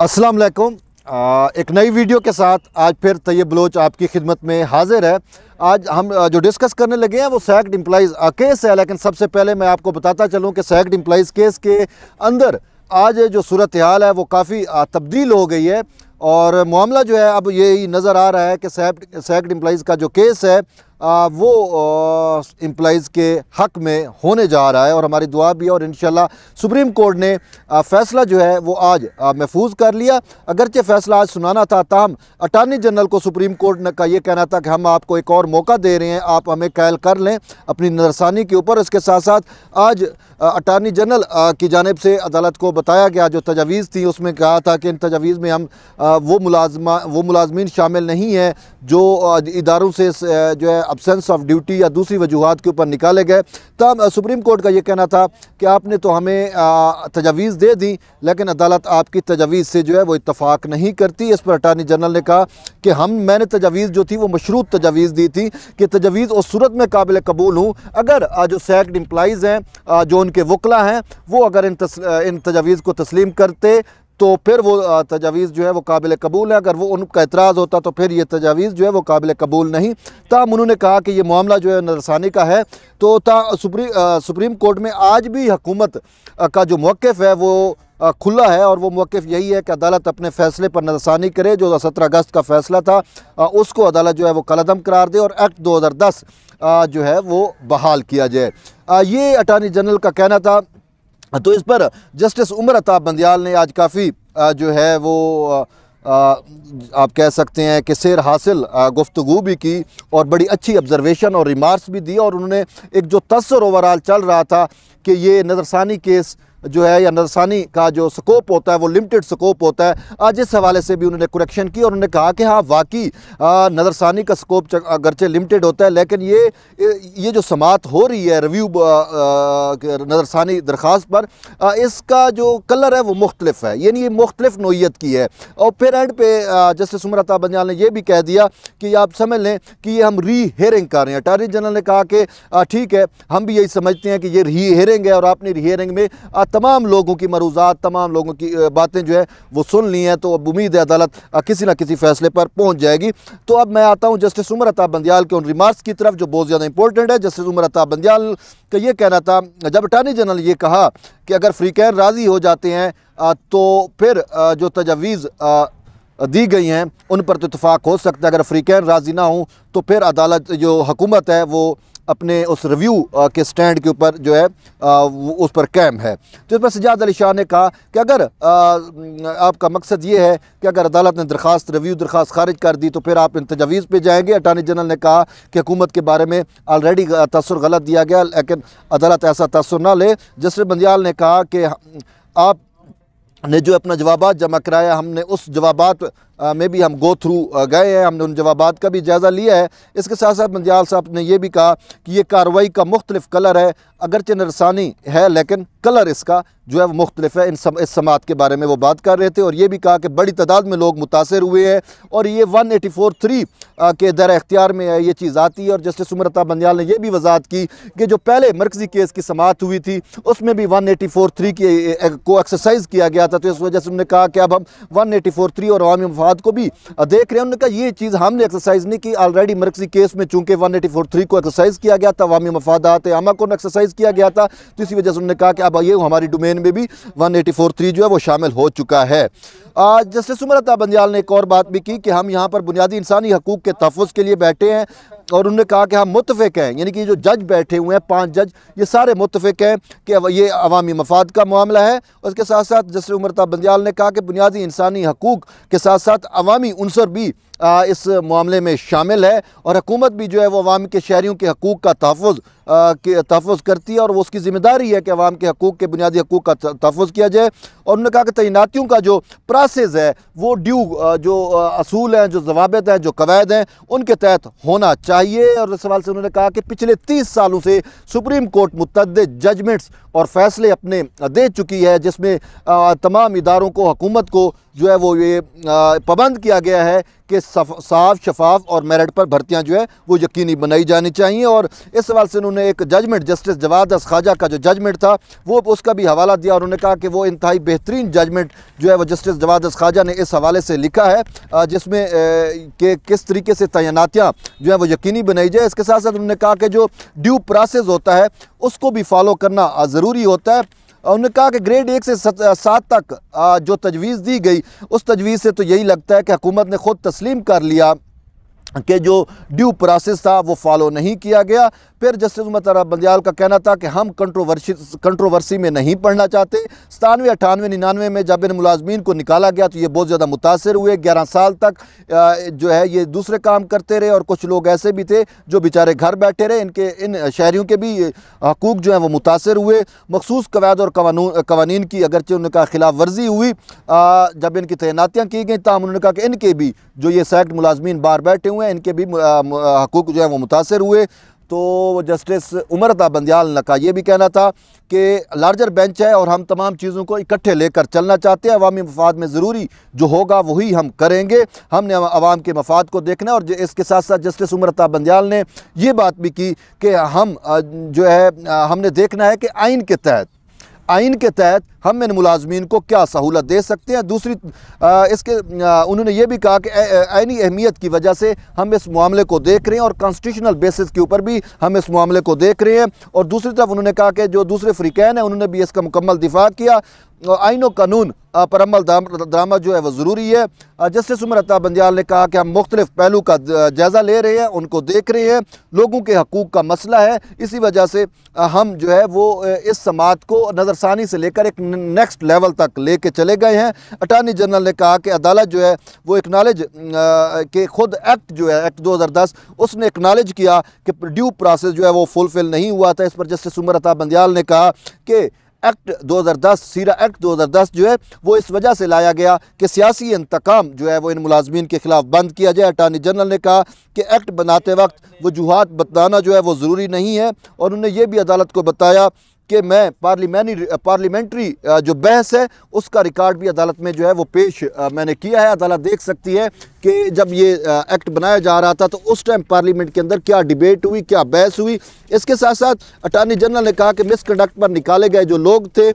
अस्सलाम वालेकुम। एक नई वीडियो के साथ आज फिर तैयब बलोच आपकी खिदमत में हाजिर है। आज हम जो डिस्कस करने लगे हैं वो सैक्ड एम्प्लॉइज़ केस है, लेकिन सबसे पहले मैं आपको बताता चलूँ कि सैक्ड एम्प्लॉइज़ केस के अंदर आज जो सूरत हाल है वो काफ़ी तब्दील हो गई है और मामला जो है अब यही नज़र आ रहा है कि सैक्ड एम्प्लॉइज़ का जो केस है वो एम्प्लॉइज़ के हक़ में होने जा रहा है और हमारी दुआ भी है और इंशाल्लाह सुप्रीम कोर्ट ने फ़ैसला जो है वो आज महफूज कर लिया। अगरचे फ़ैसला आज सुनाना था, ताहम अटार्नी जनरल को सुप्रीम कोर्ट का ये कहना था कि हम आपको एक और मौका दे रहे हैं, आप हमें कायल कर लें अपनी नज़रसानी के ऊपर। इसके साथ साथ आज अटार्नी जनरल की जानिब से अदालत को बताया गया, जो तजावीज़ थी उसमें कहा था कि इन तजावीज़ में हम वो मुलाजमीन शामिल नहीं हैं जो इदारों से जो है अब्सेंस ऑफ ड्यूटी या दूसरी वजूहात के ऊपर निकाले गए। तब सुप्रीम कोर्ट का ये कहना था कि आपने तो हमें तजावीज़ दे दी, लेकिन अदालत आपकी तजावीज़ से जो है वो इत्तफाक नहीं करती। इस पर अटार्नी जनरल ने कहा कि मैंने तजावीज़ जो थी वो मशरूत तजावीज़ दी थी कि तजावीज़ उस सूरत में काबिल कबूल हूँ अगर जो सैक्ड एम्प्लॉइज़ हैं, जो उनके वकला हैं, वो अगर इन तजावीज़ को तस्लीम करते तो फिर वो तजावीज़ जो है वो काबिल कबूल है। अगर वो उनका एतराज़ होता तो फिर ये तजावीज़ जो है वो काबिल कबूल नहीं। ताहम उन्होंने कहा कि ये मामला जो है नज़रसानी का है, तो सुप्रीम कोर्ट में आज भी हुकूमत का जो मौक़िफ़ है वो खुला है और वो मौक़िफ़ यही है कि अदालत अपने फ़ैसले पर नज़रसानी करे। जो 17 अगस्त का फ़ैसला था उसको अदालत जो है वो कलअदम करार दे और एक्ट 2010 जो है वो बहाल किया जाए। ये अटार्नी जनरल का कहना था। तो इस पर जस्टिस उमर अताब बंदियाल ने आज काफ़ी जो है वो आप कह सकते हैं कि सैर हासिल गुफ्तगू भी की और बड़ी अच्छी ऑब्जर्वेशन और रिमार्क्स भी दी और उन्होंने एक जो तस्वर ओवरऑल चल रहा था कि ये नज़रसानी केस जो है या नज़रसानी का जो स्कोप होता है वो लिमिटेड स्कोप होता है, आज इस हवाले से भी उन्होंने करेक्शन की और उन्होंने कहा कि हाँ वाकई नज़रसानी का स्कोप अगरचे लिमिटेड होता है, लेकिन ये जो समात हो रही है रिव्यू नज़रसानी दरख्वास्त पर, इसका जो कलर है वो मुख्तलिफ है, यानी ये मुख्तलिफ नोयत की है। और फिर एंड पे जस्टिस उमर अताब बंदियाल ने यह भी कह दिया कि आप समझ लें कि ये हम री हेयरिंग कर रहे हैं। अटार्नी जनरल ने कहा कि ठीक है, हम भी यही समझते हैं कि ये री हेयरिंग है और आपने री हेयरिंग में तमाम लोगों की मरूज़ात, तमाम लोगों की बातें जो है वो सुन ली हैं, तो अब उम्मीद है अदालत किसी न किसी फ़ैसले पर पहुंच जाएगी। तो अब मैं आता हूं जस्टिस उमर अताब बंदियाल के उन रिमार्क्स की तरफ जो बहुत ज़्यादा इंपॉर्टेंट है। जस्टिस उमर अताब बंदियाल का ये कहना था, जब अटार्नी जनरल ये कहा कि अगर फ़रीक़ैन राज़ी हो जाते हैं तो फिर जो तजावीज़ दी गई हैं उन पर तो इत्तफ़ाक़ हो सकता है, अगर फ़रीक़ैन राज़ी ना हों तो फिर अदालत जो हुकूमत है वो अपने उस रिव्यू के स्टैंड के ऊपर जो है उस पर कायम है। तो इस पर सज्जाद अली शाह ने कहा कि अगर आपका मकसद ये है कि अगर अदालत ने रिव्यू दरख्वास्त खारिज कर दी तो फिर आप इन तजावीज़ पे जाएंगे। अटार्नी जनरल ने कहा कि हुकूमत के बारे में ऑलरेडी तसव्वुर गलत दिया गया, लेकिन अदालत ऐसा तसव्वुर ना ले। जस्टिस बंदियाल ने कहा कि आप ने जो अपना जवाबात जमा कराया, हमने उस जवाबात में भी हम गो थ्रू गए हैं, हमने उन जवाबात का भी जायज़ा लिया है। इसके साथ साथ बंदियाल साहब ने यह भी कहा कि ये कार्रवाई का मुख्तलिफ कलर है, अगरचे नज़रसानी है लेकिन कलर इसका जो है वो मुख्तलिफ है। इस समात के बारे में वो बात कर रहे थे और ये भी कहा कि बड़ी तादाद में लोग मुतासर हुए हैं और ये 184(3) के दायरे इख्तियार में ये चीज़ आती है। और जस्टिस उमर अताब बंदियाल ने यह भी वजाहत की कि जो पहले मरकज़ी केस की समात हुई थी उसमें भी 184(3) को एक्सरसाइज किया गया था, तो इस वजह से उन्होंने कहा कि अब हम 184(3) और अवामी मफाद को भी देख रहे हैं। उन्होंने कहा ये चीज़ हमने एक्सरसाइज नहीं की, ऑलरेडी मरकज़ी केस में चूँकि 184(3) को एक्सरसाइज किया गया था, अवामी मफादात आमा को एक्सरसाइज किया गया था, तो इसी वजह से उन्होंने कहा कि अब ये हमारी डोमेन में भी 184(3) जो है वो शामिल हो चुका है। जस्टिस उमर अताब बंदियाल ने एक और बात भी की कि हम यहाँ पर बुनियादी इंसानी हकूक़ के तहफ़्फ़ुज़ के लिए बैठे हैं और उन्होंने कहा कि हम मुत्तफ़िक़ हैं, यानी कि जो जज बैठे हुए हैं 5 जज, ये सारे मुत्तफ़िक़ हैं कि ये अवामी मफाद का मामला है। उसके साथ साथ जस्टिस उमर अताब बंदियाल ने कहा कि बुनियादी इंसानी हकूक़ के साथ साथ अवामी उनसर भी इस मामले में शामिल है और हुकूमत भी जो है वो अवाम के शहरियों के हकूक़ का तहफ़्फ़ुज़ करती है और वो उसकी ज़िम्मेदारी है कि अवाम के हकूक़ के बुनियादी हकूक़ का तहफ़्फ़ुज़ किया जाए। और उन्होंने कहा कि तैनातियों का जो प्रोसेस है वो जो असूल हैं, जो ज़वाबित हैं, जो कवायद हैं, उनके तहत होना चाहिए। और इस सवाल से उन्होंने कहा कि पिछले 30 सालों से सुप्रीम कोर्ट मुतअद्दिद जजमेंट्स और फैसले अपने दे चुकी है जिसमें तमाम इदारों को, हुकूमत को जो है वो ये पाबंद किया गया है कि साफ शफाफ और मेरिट पर भर्तियां जो है वो यकीनी बनाई जानी चाहिए। और इस सवाल से उन्होंने एक जजमेंट जस्टिस जवाद ख्वाजा का जो जजमेंट था वो उसका भी हवाला दिया, और उन्होंने कहा कि वो इंतहाई बेहतरीन जजमेंट जो है वो जस्टिस जवाद ख्वाजा ने इस हवाले से लिखा है, जिसमें कि किस तरीके से तैनातियाँ जो है वो यकीनी बनाई जाए। इसके साथ साथ उन्होंने कहा कि जो ड्यू प्रोसेस होता है उसको भी फॉलो करना ज़रूरी होता है। उन्होंने कहा कि ग्रेड 1 से 7 तक जो तजवीज़ दी गई उस तजवीज़ से तो यही लगता है कि हुकूमत ने ख़ुद तस्लीम कर लिया कि जो ड्यू प्रोसेस था वो फॉलो नहीं किया गया। फिर जस्टिस उमर अता बंदियाल का कहना था कि हम कंट्रोवर्सी में नहीं पढ़ना चाहते। 97, 98, 99 में जब इन मुलाजमीन को निकाला गया तो ये बहुत ज़्यादा मुतासर हुए। 11 साल तक जो है ये दूसरे काम करते रहे, और कुछ लोग ऐसे भी थे जो बेचारे घर बैठे रहे। इन शहरियों के भी हकूक़ जो हैं वो मुतासर हुए। मखसूस कवायद और कवानीन की अगरचे उनका खिलाफ वर्जी हुई जब इनकी तैनातियाँ की गई, तब उन्होंने कहा कि इनके भी जो ये सैक्ट मुलाजमीन बाहर बैठे हुए हैं इनके भी हकूक़ जो है वो मुतासर हुए। तो जस्टिस उमर अता बंदियाल का ये भी कहना था कि लार्जर बेंच है और हम तमाम चीज़ों को इकट्ठे लेकर चलना चाहते हैं। अवामी मफाद में ज़रूरी जो होगा वही हम करेंगे, हमने अवाम के मफाद को देखना है। और इसके साथ साथ जस्टिस उमर अता बंदियाल ने ये बात भी की कि हम जो है हमने देखना है कि आइन के तहत हम इन मुलाजमीन को क्या सहूलत दे सकते हैं। दूसरी उन्होंने ये भी कहा कि आइनी अहमियत की वजह से हम इस मामले को देख रहे हैं और कॉन्स्टिट्यूशनल बेसिस के ऊपर भी हम इस मामले को देख रहे हैं। और दूसरी तरफ उन्होंने कहा कि जो दूसरे फ़रीक़ैन हैं उन्होंने भी इसका मुकम्मल दिफा किया। आइन व कानून पर अमल दरामद जो है वह ज़रूरी है। जस्टिस उमर अता बंदियाल ने कहा कि हम मुख्तलिफ पहलू का जायज़ा ले रहे हैं, उनको देख रहे हैं, लोगों के हकूक़ का मसला है, इसी वजह से हम जो है वो इस समात को नज़रसानी से लेकर एक नेक्स्ट लेवल तक लेके चले गए हैं। अटार्नी जनरल ने कहा कि अदालत जो है वो एक्नॉलेज के खुद एक्ट जो है एक्ट 2010 उसने एक्नॉलेज किया कि ड्यू प्रोसेस जो है वो फुलफिल नहीं हुआ था। इस पर जस्टिस उमर अता बंदियाल ने कहा कि एक्ट 2010 सीरा एक्ट 2010 जो है वो इस वजह से लाया गया कि सियासी इंतकाम जो है वो इन मुलाजमीन के ख़िलाफ़ बंद किया जाए। अटार्नी जनरल ने कहा कि एक्ट बनाते वक्त वजूहात बताना जो है वो ज़रूरी नहीं है, और उन्होंने ये भी अदालत को बताया कि मैं पार्लियामेंट्री जो बहस है उसका रिकॉर्ड भी अदालत में जो है वो पेश मैंने किया है। अदालत देख सकती है कि जब ये एक्ट बनाया जा रहा था तो उस टाइम पार्लियामेंट के अंदर क्या डिबेट हुई, क्या बहस हुई। इसके साथ साथ अटार्नी जनरल ने कहा कि मिसकंडक्ट पर निकाले गए जो लोग थे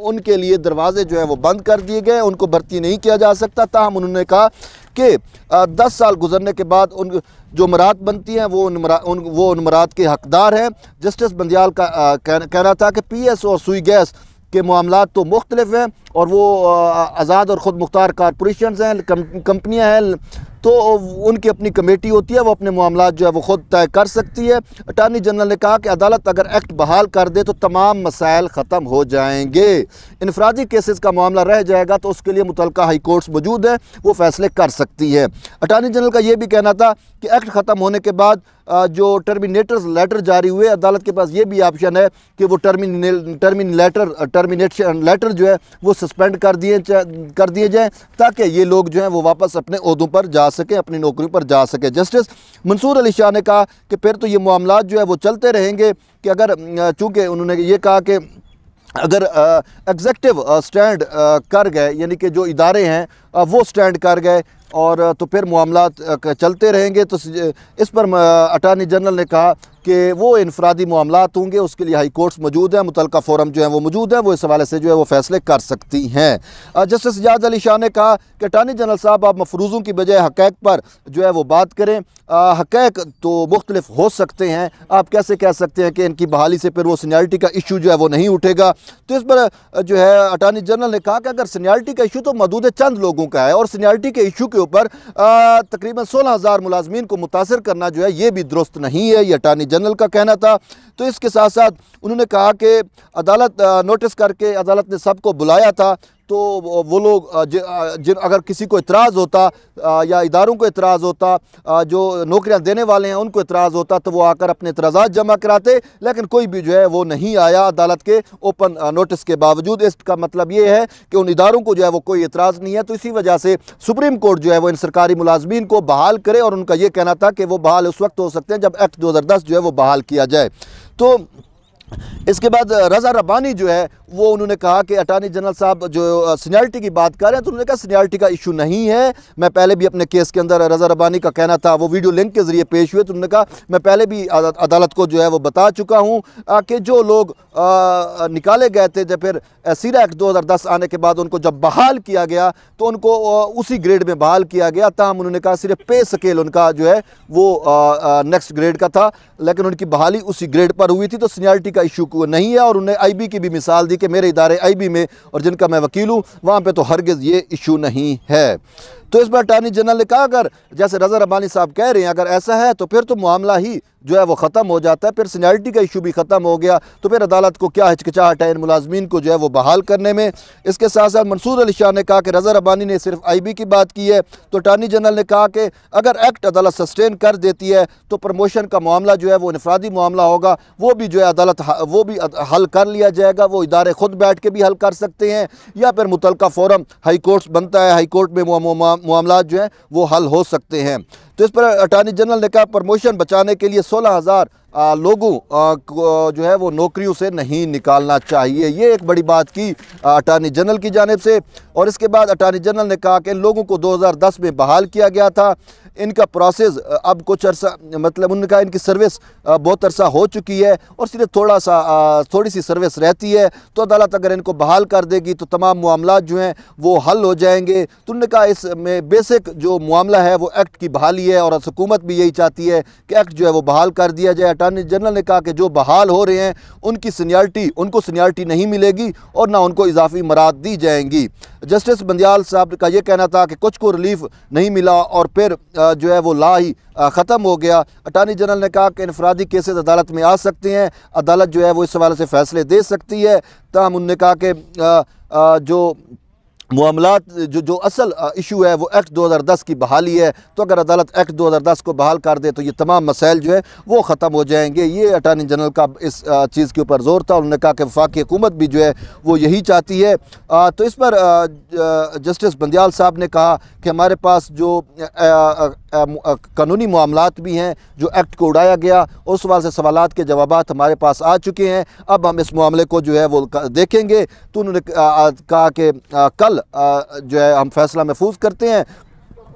उनके लिए दरवाजे जो है वो बंद कर दिए गए, उनको भर्ती नहीं किया जा सकता। ताहम उन्होंने कहा कि 10 साल गुजरने के बाद उन जो मराद बनती हैं वो उन मराद के हकदार हैं। जस्टिस बंदियाल का कहना था कि पीएस और सुई गैस के मामलात तो मुख्तलिफ हैं और वो आज़ाद और ख़ुद मुख्तार कारपोरेशन हैं, कंपनियाँ हैं, तो उनकी अपनी कमेटी होती है, वो अपने मामलात जो है वो ख़ुद तय कर सकती है। अटार्नी जनरल ने कहा कि अदालत अगर एक्ट बहाल कर दे तो तमाम मसाइल ख़त्म हो जाएंगे। इनफरादी केसेस का मामला रह जाएगा तो उसके लिए मुतलका हाई कोर्ट्स मौजूद है, वो फैसले कर सकती है। अटार्नी जनरल का ये भी कहना था कि एक्ट ख़त्म होने के बाद जो टर्मिनेटर्स लेटर जारी हुए, अदालत के पास ये भी ऑप्शन है कि वो टर्मिनेशन लेटर जो है वो सस्पेंड कर दिए जाएँ ताकि ये लोग जो हैं वो वापस अपने ओहदों पर जा सकें, अपनी नौकरी पर जा सकें। जस्टिस मंसूर अली शाह ने कहा कि फिर तो ये मामलात जो है वो चलते रहेंगे कि अगर चूँकि उन्होंने ये कहा कि अगर एग्जेक्टिव स्टैंड कर गए, यानी कि जो इदारे हैं वो स्टैंड कर गए और तो फिर मामलात चलते रहेंगे। तो इस पर अटार्नी जनरल ने कहा कि वो इनफरादी मामलात होंगे, उसके लिए हाई कोर्ट्स मौजूद हैं, मुतलका फोरम जो है वो मौजूद है, वो इस हवाले से जो है वो फैसले कर सकती हैं। जस्टिस सज्जाद अली शाह ने कहा कि अटार्नी जनरल साहब आप मफरूज़ों की बजाय हक़ैक़ पर जो है वो बात करें। हक़ैक़ तो मुख्तलिफ हो सकते हैं, आप कैसे कह सकते हैं कि इनकी बहाली से फिर वो सीनियरिटी का इशू जो है वो नहीं उठेगा। तो इस पर जो है अटार्नी जनरल ने कहा कि अगर सीनियरिटी का इशू तो मदूद चंद लोगों का है और सीनियरिटी के इशू के ऊपर तकरीबन 16,000 मुलाजमीन को मुतासर करना जो है ये भी दुरुस्त नहीं है, ये अटार्नी जनरल का कहना था। तो इसके साथ साथ उन्होंने कहा कि अदालत नोटिस करके अदालत ने सबको बुलाया था, तो वो लोग अगर किसी को इतराज़ होता या इदारों को इतराज़ होता, जो नौकरियां देने वाले हैं उनको इतराज़ होता, तो वो आकर अपने इतराज़ात जमा कराते, लेकिन कोई भी जो है वो नहीं आया अदालत के ओपन नोटिस के बावजूद। इसका मतलब ये है कि उन इदारों को जो है वो कोई इतराज़ नहीं है। तो इसी वजह से सुप्रीम कोर्ट जो है वो इन सरकारी मुलाजमीन को बहाल करे, और उनका ये कहना था कि वो बहाल उस वक्त हो सकते हैं जब एक्ट 2010 जो है वो बहाल किया जाए। तो इसके बाद रज़ा रब्बानी जो है वो उन्होंने कहा कि अटॉर्नी जनरल साहब जो सीनियरिटी की बात कर रहे हैं, तो उन्होंने कहा सीनियरिटी का इशू नहीं है। मैं पहले भी अपने केस के अंदर रज़ा रब्बानी का कहना था, वो वीडियो लिंक के ज़रिए पेश हुए, तो उन्होंने कहा मैं पहले भी अदालत को जो है वो बता चुका हूँ कि जो लोग निकाले गए थे, जब फिर सीरा एक्ट 2010 आने के बाद उनको जब बहाल किया गया तो उनको उसी ग्रेड में बहाल किया गया। ताहम उन्होंने कहा सिर्फ पे स्केल उनका जो है वो नेक्स्ट ग्रेड का था, लेकिन उनकी बहाली उसी ग्रेड पर हुई थी, तो सीनियरिटी का इशू नहीं है। और उन्हें आईबी की भी मिसाल दी कि मेरे इदारे आईबी में और जिनका मैं वकील हूँ वहाँ पे तो हरगिज़ ये इशू नहीं है। तो इस पर अटॉर्नी जनरल ने कहा अगर जैसे रज़ा रब्बानी साहब कह रहे हैं अगर ऐसा है तो फिर तो मामला ही जो है वो ख़त्म हो जाता है, फिर सीनियरिटी का इशू भी ख़त्म हो गया, तो फिर अदालत को क्या हिचकिचाहट है इन मुलाजमीन को जो है वो बहाल करने में। इसके साथ साथ मंसूर अली शाह ने कहा कि रज़ा रब्बानी ने सिर्फ आईबी की बात की है, तो अटॉर्नी जनरल ने कहा कि अगर एक्ट अदालत सस्टेन कर देती है तो प्रमोशन का मामला जो है वो इनफरादी मामला होगा, वो भी जो है अदालत वो भी हल कर लिया जाएगा। वो इदारे खुद बैठ के भी हल कर सकते हैं या फिर मुतलका फोरम हाई कोर्ट्स बनता है, हाई कोर्ट में मामला जो है वो हल हो सकते हैं। तो इस पर अटॉर्नी जनरल ने कहा प्रमोशन बचाने के लिए 16,000 लोगों को जो है वो नौकरियों से नहीं निकालना चाहिए। ये एक बड़ी बात की अटॉर्नी जनरल की जानिब से। और इसके बाद अटॉर्नी जनरल ने कहा कि इन लोगों को 2010 में बहाल किया गया था, इनका प्रोसेस अब कुछ अर्सा मतलब उन्होंने कहा इनकी सर्विस बहुत अरसा हो चुकी है और सिर्फ थोड़ी सी सर्विस रहती है, तो अदालत अगर इनको बहाल कर देगी तो तमाम मामला जो हैं वो हल हो जाएंगे। तो उन्होंने कहा इसमें बेसिक जो मामला है वो एक्ट की बहाली है और हुकूमत भी यही चाहती है कि एक्ट जो है वो बहाल कर दिया जाए। अटॉर्नी जनरल ने कहा कि जो बहाल हो रहे हैं उनको सीनियरिटी नहीं मिलेगी और ना उनको इजाफी मराद दी जाएंगी। जस्टिस बंदियाल साहब का ये कहना था कि कुछ को रिलीफ नहीं मिला और फिर जो है वो ला ही ख़त्म हो गया। अटॉर्नी जनरल ने कहा कि इनफरादी केसेस अदालत में आ सकते हैं, अदालत जो है वो इस हवाले से फ़ैसले दे सकती है। ताहम उन्होंने कहा कि जो मामलात जो असल इशू है वो एक्ट 2010 की बहाली है, तो अगर अदालत एक्ट 2010 को बहाल कर दे तो ये तमाम मसाइल जो है वो ख़त्म हो जाएंगे। ये अटॉर्नी जनरल का इस चीज़ के ऊपर ज़ोर था। उन्होंने कहा कि वफाकी हुकूमत भी जो है वो यही चाहती है। तो इस पर जस्टिस बंदियाल साहब ने कहा कि हमारे पास जो कानूनी मामलात भी हैं जो एक्ट को उड़ाया गया, उस सवाल से सवालात के जवाबात हमारे पास आ चुके हैं, अब हम इस मामले को जो है वो देखेंगे। तो उन्होंने कहा कि कल जो है हम फैसला महफूज करते हैं।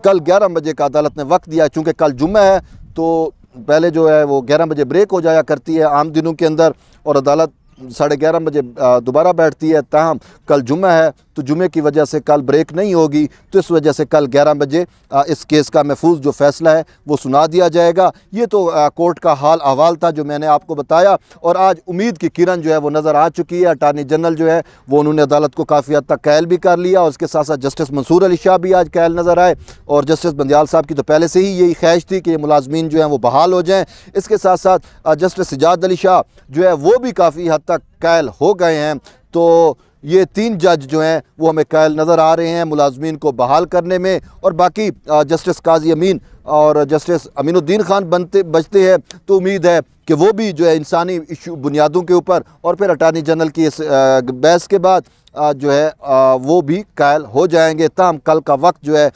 कल 11 बजे का अदालत ने वक्त दिया, चूँकि कल जुम्मा है तो पहले जो है वो 11 बजे ब्रेक हो जाया करती है आम दिनों के अंदर और अदालत 11:30 बजे दोबारा बैठती है। ताहम कल जुम्मा है तो जुम्मे की वजह से कल ब्रेक नहीं होगी, तो इस वजह से कल 11 बजे इस केस का महफूज जो फ़ैसला है वो सुना दिया जाएगा। ये तो कोर्ट का हाल अहवाल था जो मैंने आपको बताया और आज उम्मीद की किरण जो है वो नज़र आ चुकी है। अटॉर्नी जनरल जो है वो उन्होंने अदालत को काफ़ी हद तक कायल भी कर लिया और उसके साथ साथ जस्टिस मंसूर अली शाह भी आज कायल नज़र आए और जस्टिस बंदियाल साहब की तो पहले से ही यही ख्वाहिश थी कि मुलाजमीन जो हैं वो बहाल हो जाएँ। इसके साथ साथ जस्टिस सिजाद अली शाह जो है वो भी काफ़ी हद तक कायल हो गए हैं। तो ये 3 जज जो हैं वो हमें कायल नज़र आ रहे हैं मुलाजमीन को बहाल करने में। और बाकी जस्टिस काजी अमीन और जस्टिस अमीनुद्दीन खान बचते हैं, तो उम्मीद है कि वो भी जो है इंसानी इशू बुनियादों के ऊपर और फिर अटॉर्नी जनरल की इस बहस के बाद जो है वो भी कायल हो जाएंगे। ताहम कल का वक्त जो है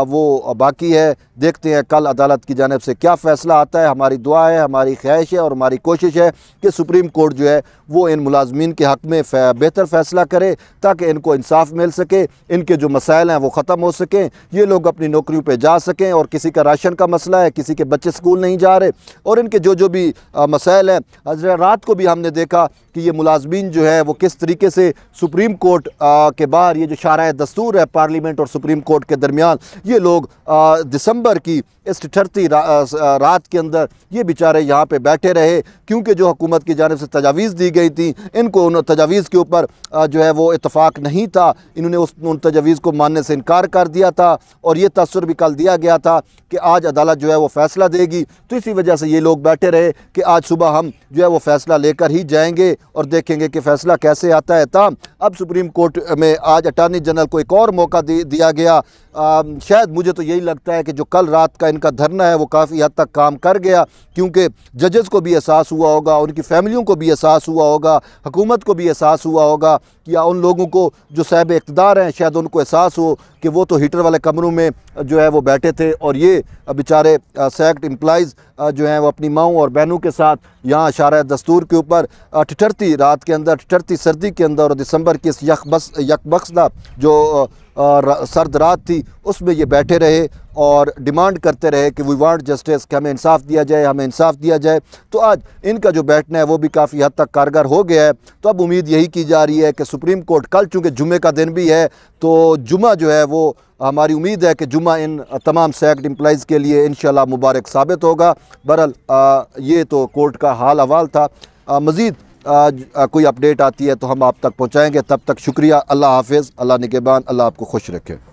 वो बाकी है, देखते हैं कल अदालत की जानिब से क्या फ़ैसला आता है। हमारी दुआ है, हमारी ख्वाहिश है और हमारी कोशिश है कि सुप्रीम कोर्ट जो है वो इन मुलाजमीन के हक़ में बेहतर फ़ैसला करे ताकि इनको इंसाफ मिल सके, इनके जो मसाइल हैं वो ख़त्म हो सकें, ये लोग अपनी नौकरियों पर जा सकें। और किसी का राशन का मसला है, किसी के बच्चे स्कूल नहीं जा रहे और इनके जो भी मसाइल हैं, रात को भी हमने देखा कि ये मुलाजमीन जो है वो किस तरीके से सुप्रीम कोर्ट के बाहर ये जो शारा दस्तूर है पार्लियामेंट और सुप्रीम कोर्ट के दरमियान, ये लोग दिसंबर की इस ठिठुरती रात के अंदर ये बेचारे यहाँ पे बैठे रहे, क्योंकि जो हुकूमत की जानिब से तजावीज़ दी गई थी इनको उन तजावीज़ के ऊपर जो है वो इत्तफाक नहीं था, इन्होंने उन तजावीज़ को मानने से इनकार कर दिया था। और ये तसव्वुर भी कल दिया गया था कि आज अदालत जो है वो फ़ैसला देगी, तो इसी वजह से ये लोग बैठे रहे कि आज सुबह हम जो है वो फ़ैसला लेकर ही जाएंगे और देखेंगे कि फ़ैसला कैसे आता है। ताहम अब सुप्रीम कोर्ट में आज अटॉर्नी जनरल को एक और मौका दिया गया शायद मुझे तो यही लगता है कि जो कल रात का इनका धरना है वो काफ़ी हद तक काम कर गया, क्योंकि जजेस को भी एहसास हुआ होगा, उनकी फैमिलियों को भी एहसास हुआ होगा, हुकूमत को भी एहसास हुआ होगा, या उन लोगों को जो साहब इक़्तिदार हैं शायद उनको एहसास हो कि वो तो हीटर वाले कमरों में जो है वो बैठे थे और ये बेचारे सैक्ट एम्प्लॉइज़ जो हैं वो अपनी माओं और बहनों के साथ यहाँ शारा दस्तूर के ऊपर ठिठरती रात के अंदर, ठिठरती सर्दी के अंदर और दिसंबर की इस यकबख्शदा जो सर्द रात थी उसमें ये बैठे रहे और डिमांड करते रहे कि वी वांट जस्टिस, कि हमें इंसाफ दिया जाए, हमें इंसाफ दिया जाए। तो आज इनका जो बैठना है वो भी काफ़ी हद तक कारगर हो गया है। तो अब उम्मीद यही की जा रही है कि सुप्रीम कोर्ट कल, चूँकि जुमे का दिन भी है, तो जुमा जो है वो हमारी उम्मीद है कि जुमा इन तमाम सैक्ड एम्प्लॉइज़ के लिए इंशाल्लाह मुबारक साबित होगा। बहरहाल ये तो कोर्ट का हाल अहवाल था। मज़ीद कोई अपडेट आती है तो हम आप तक पहुँचाएँगे। तब तक शुक्रिया। अल्लाह हाफ़िज़, अल्लाह निगहबान, अल्लाह आपको खुश रखे।